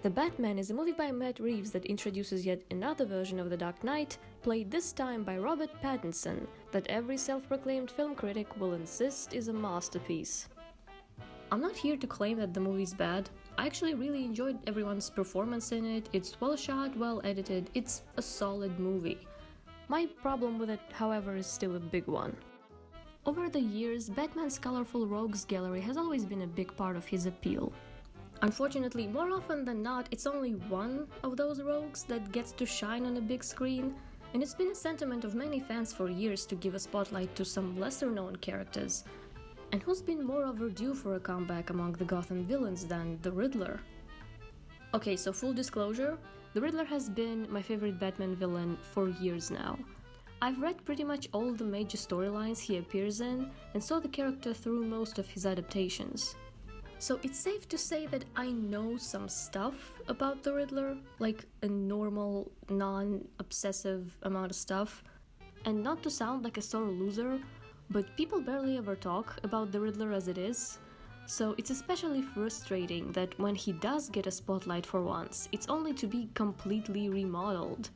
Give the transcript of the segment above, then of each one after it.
The Batman is a movie by Matt Reeves that introduces yet another version of The Dark Knight, played this time by Robert Pattinson, that every self-proclaimed film critic will insist is a masterpiece. I'm not here to claim that the movie's bad. I actually really enjoyed everyone's performance in it. It's well shot, well edited, it's a solid movie. My problem with it, however, is still a big one. Over the years, Batman's colorful rogues gallery has always been a big part of his appeal. Unfortunately, more often than not, it's only one of those rogues that gets to shine on a big screen, and it's been a sentiment of many fans for years to give a spotlight to some lesser-known characters. And who's been more overdue for a comeback among the Gotham villains than the Riddler? Okay, so full disclosure, the Riddler has been my favorite Batman villain for years now. I've read pretty much all the major storylines he appears in, and saw the character through most of his adaptations. So it's safe to say that I know some stuff about the Riddler, like a normal, non-obsessive amount of stuff. And not to sound like a sore loser, but people barely ever talk about the Riddler as it is. So it's especially frustrating that when he does get a spotlight for once, it's only to be completely remodeled.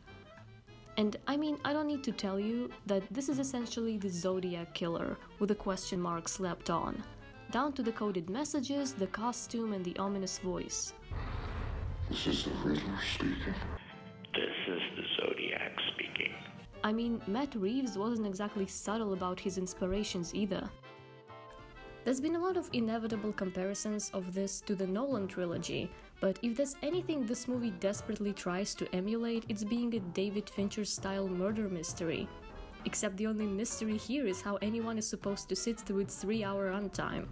And I mean, I don't need to tell you that this is essentially the Zodiac Killer with a question mark slapped on. Down to the coded messages, the costume, and the ominous voice. This is the Riddler speaking. This is the Zodiac speaking. I mean, Matt Reeves wasn't exactly subtle about his inspirations either. There's been a lot of inevitable comparisons of this to the Nolan trilogy, but if there's anything this movie desperately tries to emulate, it's being a David Fincher-style murder mystery. Except the only mystery here is how anyone is supposed to sit through its 3-hour runtime.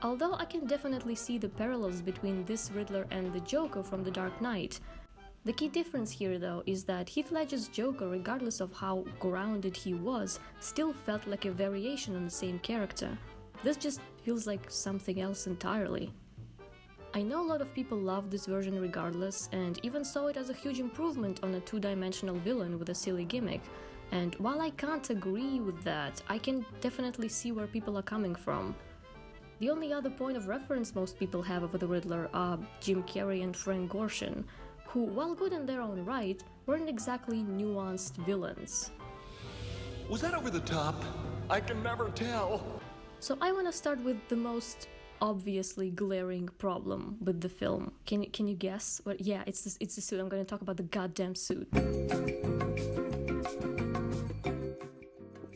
Although I can definitely see the parallels between this Riddler and the Joker from The Dark Knight. The key difference here, though, is that Heath Ledger's Joker, regardless of how grounded he was, still felt like a variation on the same character. This just feels like something else entirely. I know a lot of people love this version regardless, and even saw it as a huge improvement on a two-dimensional villain with a silly gimmick. And while I can't agree with that, I can definitely see where people are coming from. The only other point of reference most people have of the Riddler are Jim Carrey and Frank Gorshin, who, while good in their own right, weren't exactly nuanced villains. Was that over the top? I can never tell. So I want to start with the most obviously glaring problem with the film. Can you guess? Well, yeah, it's the suit. I'm going to talk about the goddamn suit.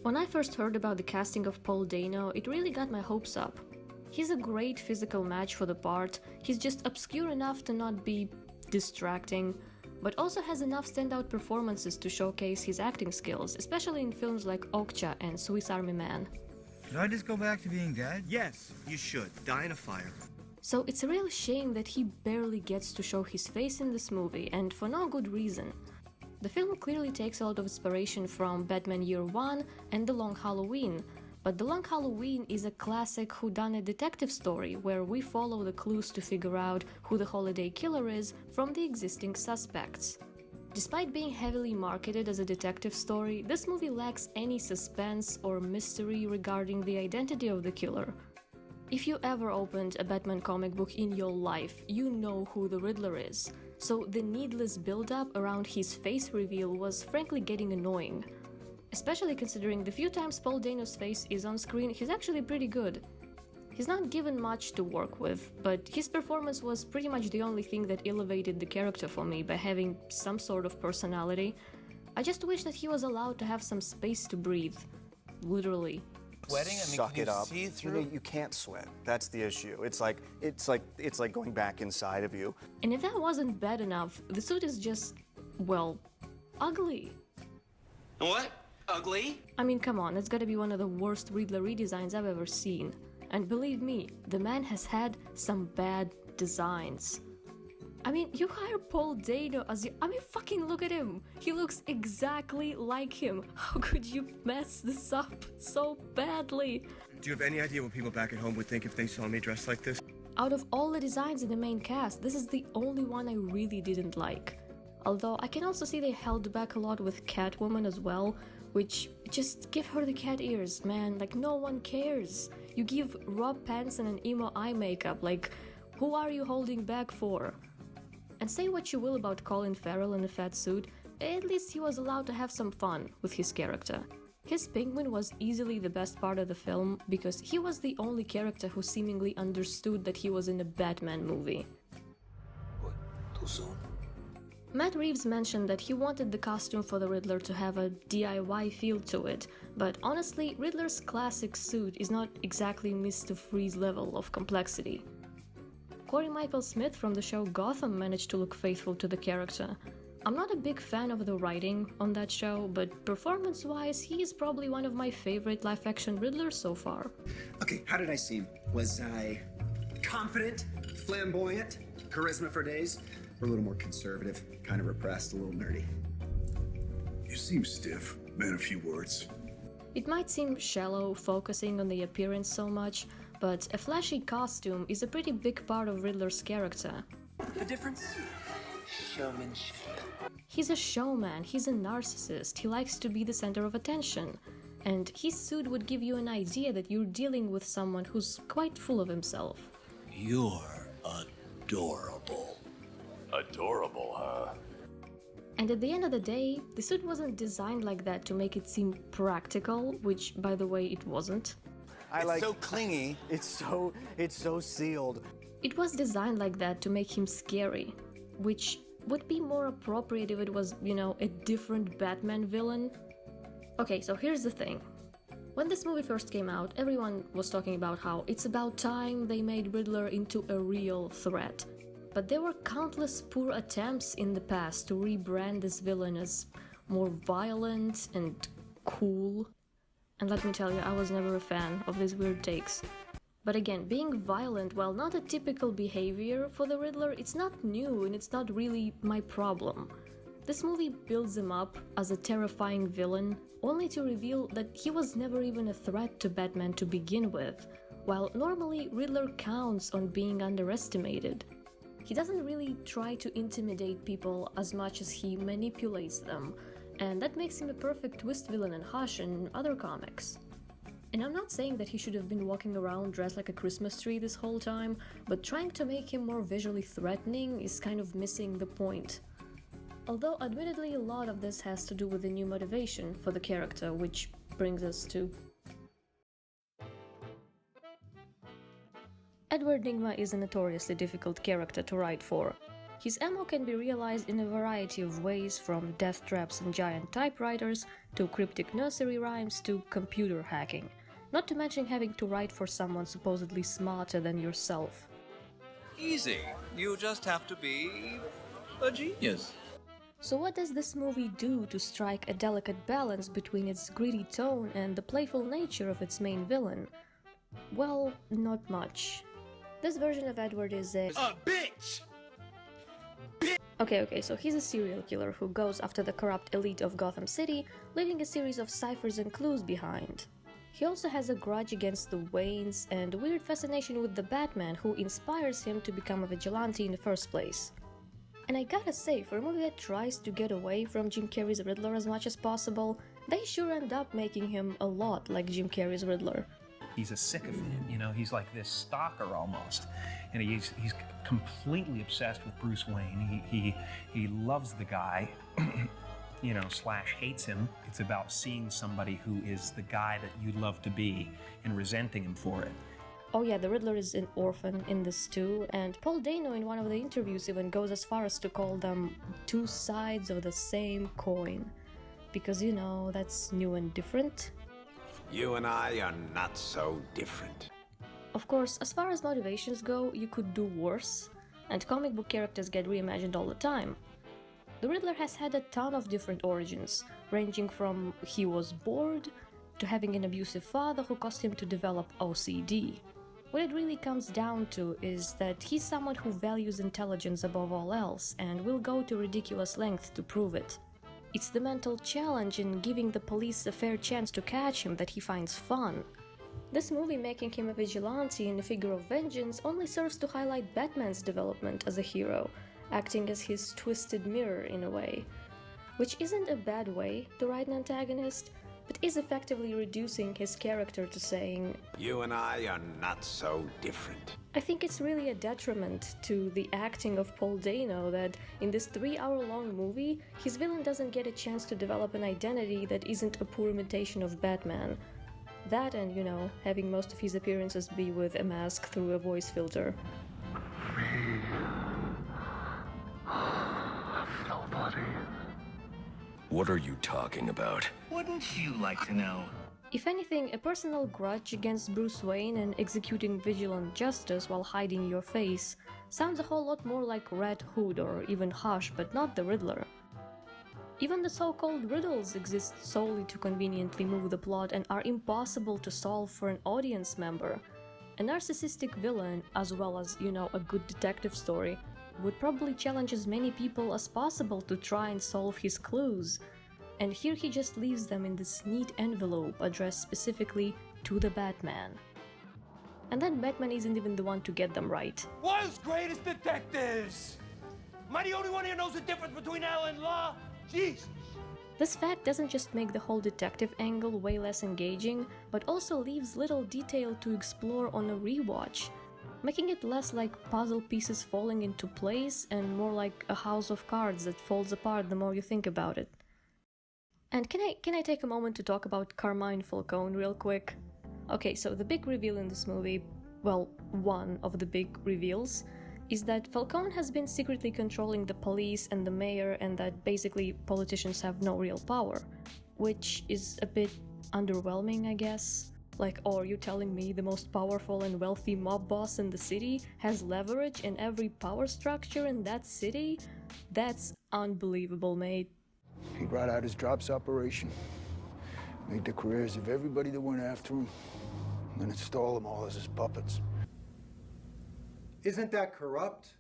When I first heard about the casting of Paul Dano, it really got my hopes up. He's a great physical match for the part, he's just obscure enough to not be distracting, but also has enough standout performances to showcase his acting skills, especially in films like Okja and Swiss Army Man. Should I just go back to being dead? Yes, you should. Die in a fire. So it's a real shame that he barely gets to show his face in this movie, and for no good reason. The film clearly takes a lot of inspiration from Batman Year One and The Long Halloween, but The Long Halloween is a classic whodunit detective story where we follow the clues to figure out who the holiday killer is from the existing suspects. Despite being heavily marketed as a detective story, this movie lacks any suspense or mystery regarding the identity of the killer. If you ever opened a Batman comic book in your life, you know who the Riddler is. So the needless build-up around his face reveal was frankly getting annoying. Especially considering the few times Paul Dano's face is on screen, he's actually pretty good. He's not given much to work with, but his performance was pretty much the only thing that elevated the character for me by having some sort of personality. I just wish that he was allowed to have some space to breathe. Literally. Sweating? I mean, Suck can it you up. see through? You can't sweat. That's the issue. It's like going back inside of you. And if that wasn't bad enough, the suit is just, well, ugly. What? Ugly? I mean, come on, it's gotta be one of the worst Riddler redesigns I've ever seen. And believe me, the man has had some bad designs. I mean, you hire Paul Dano as you... I mean, fucking look at him! He looks exactly like him! How could you mess this up so badly? Do you have any idea what people back at home would think if they saw me dressed like this? Out of all the designs in the main cast, this is the only one I really didn't like. Although I can also see they held back a lot with Catwoman as well, which, just give her the cat ears, man, like no one cares. You give Rob Pattinson an emo eye makeup, like, who are you holding back for? And say what you will about Colin Farrell in a fat suit, at least he was allowed to have some fun with his character. His penguin was easily the best part of the film because he was the only character who seemingly understood that he was in a Batman movie. What? Too soon? Matt Reeves mentioned that he wanted the costume for the Riddler to have a DIY feel to it, but honestly, Riddler's classic suit is not exactly Mr. Freeze level of complexity. Corey Michael Smith from the show Gotham managed to look faithful to the character. I'm not a big fan of the writing on that show, but performance-wise, he is probably one of my favorite live-action Riddlers so far. Okay, how did I seem? Was I confident, flamboyant, charisma for days, or a little more conservative, kind of repressed, a little nerdy? You seem stiff. Man, a few words. It might seem shallow, focusing on the appearance so much, but a flashy costume is a pretty big part of Riddler's character. The difference? Showmanship. He's a showman, he's a narcissist, he likes to be the center of attention. And his suit would give you an idea that you're dealing with someone who's quite full of himself. You're adorable. Adorable, huh? And at the end of the day, the suit wasn't designed like that to make it seem practical, which, by the way, it wasn't. It's so clingy. It's so sealed. It was designed like that to make him scary, which would be more appropriate if it was, a different Batman villain. Okay, so here's the thing. When this movie first came out, everyone was talking about how it's about time they made Riddler into a real threat. But there were countless poor attempts in the past to rebrand this villain as more violent and cool. And let me tell you, I was never a fan of these weird takes. But again, being violent, while not a typical behavior for the Riddler, it's not new and it's not really my problem. This movie builds him up as a terrifying villain, only to reveal that he was never even a threat to Batman to begin with, while normally Riddler counts on being underestimated. He doesn't really try to intimidate people as much as he manipulates them, and that makes him a perfect twist villain in Hush and other comics. And I'm not saying that he should have been walking around dressed like a Christmas tree this whole time, but trying to make him more visually threatening is kind of missing the point. Although admittedly a lot of this has to do with the new motivation for the character, which brings us to... Edward Nygma is a notoriously difficult character to write for. His ammo can be realized in a variety of ways, from death traps and giant typewriters, to cryptic nursery rhymes, to computer hacking. Not to mention having to write for someone supposedly smarter than yourself. Easy. You just have to be a genius. So what does this movie do to strike a delicate balance between its gritty tone and the playful nature of its main villain? Well, not much. This version of Edward is a bitch! Okay, so he's a serial killer who goes after the corrupt elite of Gotham City, leaving a series of ciphers and clues behind. He also has a grudge against the Waynes and a weird fascination with the Batman, who inspires him to become a vigilante in the first place. And I gotta say, for a movie that tries to get away from Jim Carrey's Riddler as much as possible, they sure end up making him a lot like Jim Carrey's Riddler. He's a sycophant, he's like this stalker almost, and he's completely obsessed with Bruce Wayne. He loves the guy, slash hates him. It's about seeing somebody who is the guy that you'd love to be and resenting him for it. Oh yeah, the Riddler is an orphan in this too, and Paul Dano in one of the interviews even goes as far as to call them two sides of the same coin. Because, that's new and different. You and I are not so different. Of course, as far as motivations go, you could do worse, and comic book characters get reimagined all the time. The Riddler has had a ton of different origins, ranging from he was bored, to having an abusive father who caused him to develop OCD. What it really comes down to is that he's someone who values intelligence above all else, and will go to ridiculous lengths to prove it. It's the mental challenge in giving the police a fair chance to catch him that he finds fun. This movie making him a vigilante and a figure of vengeance only serves to highlight Batman's development as a hero, acting as his twisted mirror in a way. Which isn't a bad way to write an antagonist, but is effectively reducing his character to saying, You and I are not so different. I think it's really a detriment to the acting of Paul Dano that in this 3-hour-long movie, his villain doesn't get a chance to develop an identity that isn't a poor imitation of Batman. That and, you know, having most of his appearances be with a mask through a voice filter. Nobody. What are you talking about? Wouldn't you like to know? If anything, a personal grudge against Bruce Wayne and executing vigilant justice while hiding your face sounds a whole lot more like Red Hood or even Hush, but not the Riddler. Even the so-called riddles exist solely to conveniently move the plot and are impossible to solve for an audience member. A narcissistic villain, as well as, you know, a good detective story, would probably challenge as many people as possible to try and solve his clues. And here he just leaves them in this neat envelope addressed specifically to the Batman. And then Batman isn't even the one to get them right. World's greatest detectives! Am I the only one here knows the difference between L and law? Jesus! This fact doesn't just make the whole detective angle way less engaging, but also leaves little detail to explore on a rewatch, making it less like puzzle pieces falling into place and more like a house of cards that falls apart the more you think about it. And can I take a moment to talk about Carmine Falcone real quick? Okay, so the big reveal in this movie, well, one of the big reveals, is that Falcone has been secretly controlling the police and the mayor and that basically politicians have no real power, which is a bit underwhelming, I guess. Like, oh, are you telling me the most powerful and wealthy mob boss in the city has leverage in every power structure in that city? That's unbelievable, mate. He brought out his drops operation, made the careers of everybody that went after him, and then installed them all as his puppets. Isn't that corrupt?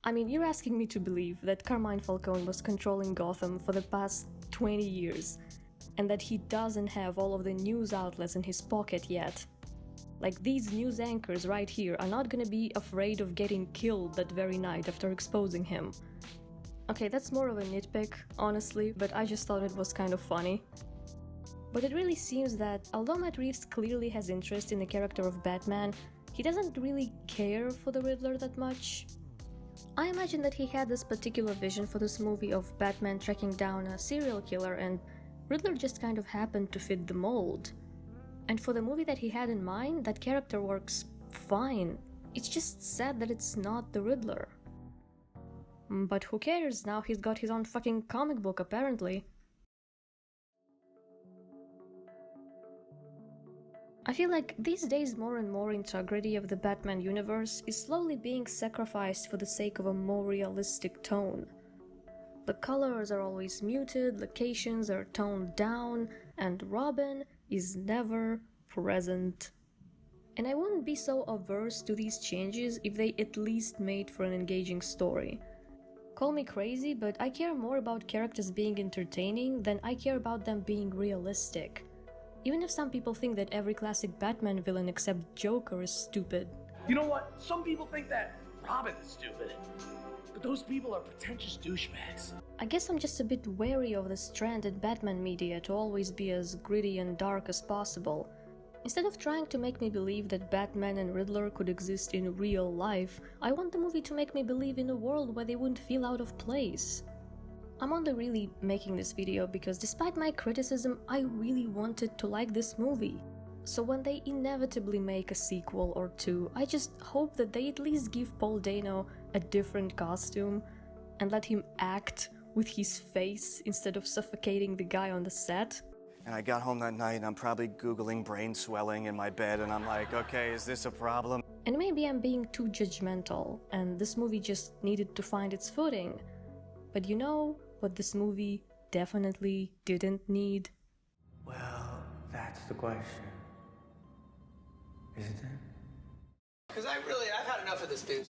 I mean, you're asking me to believe that Carmine Falcone was controlling Gotham for the past 20 years, and that he doesn't have all of the news outlets in his pocket yet. Like, these news anchors right here are not gonna be afraid of getting killed that very night after exposing him. Okay, that's more of a nitpick, honestly, but I just thought it was kind of funny. But it really seems that, although Matt Reeves clearly has interest in the character of Batman, he doesn't really care for the Riddler that much. I imagine that he had this particular vision for this movie of Batman tracking down a serial killer and Riddler just kind of happened to fit the mold. And for the movie that he had in mind, that character works fine. It's just sad that it's not the Riddler. But who cares, now he's got his own fucking comic book apparently. I feel like these days more and more integrity of the Batman universe is slowly being sacrificed for the sake of a more realistic tone. The colors are always muted, locations are toned down, and Robin is never present. And I wouldn't be so averse to these changes if they at least made for an engaging story. Call me crazy, but I care more about characters being entertaining than I care about them being realistic. Even if some people think that every classic Batman villain except Joker is stupid. You know what? Some people think that Robin is stupid. But those people are pretentious douchebags. I guess I'm just a bit wary of the trend in Batman media to always be as gritty and dark as possible. Instead of trying to make me believe that Batman and Riddler could exist in real life, I want the movie to make me believe in a world where they wouldn't feel out of place. I'm only really making this video because despite my criticism, I really wanted to like this movie. So when they inevitably make a sequel or two, I just hope that they at least give Paul Dano a different costume and let him act with his face instead of suffocating the guy on the set. And I got home that night and I'm probably Googling brain swelling in my bed and I'm like, okay, is this a problem? And maybe I'm being too judgmental and this movie just needed to find its footing. But you know what this movie definitely didn't need? Well, that's the question. Isn't it? Because I've had enough of this dude.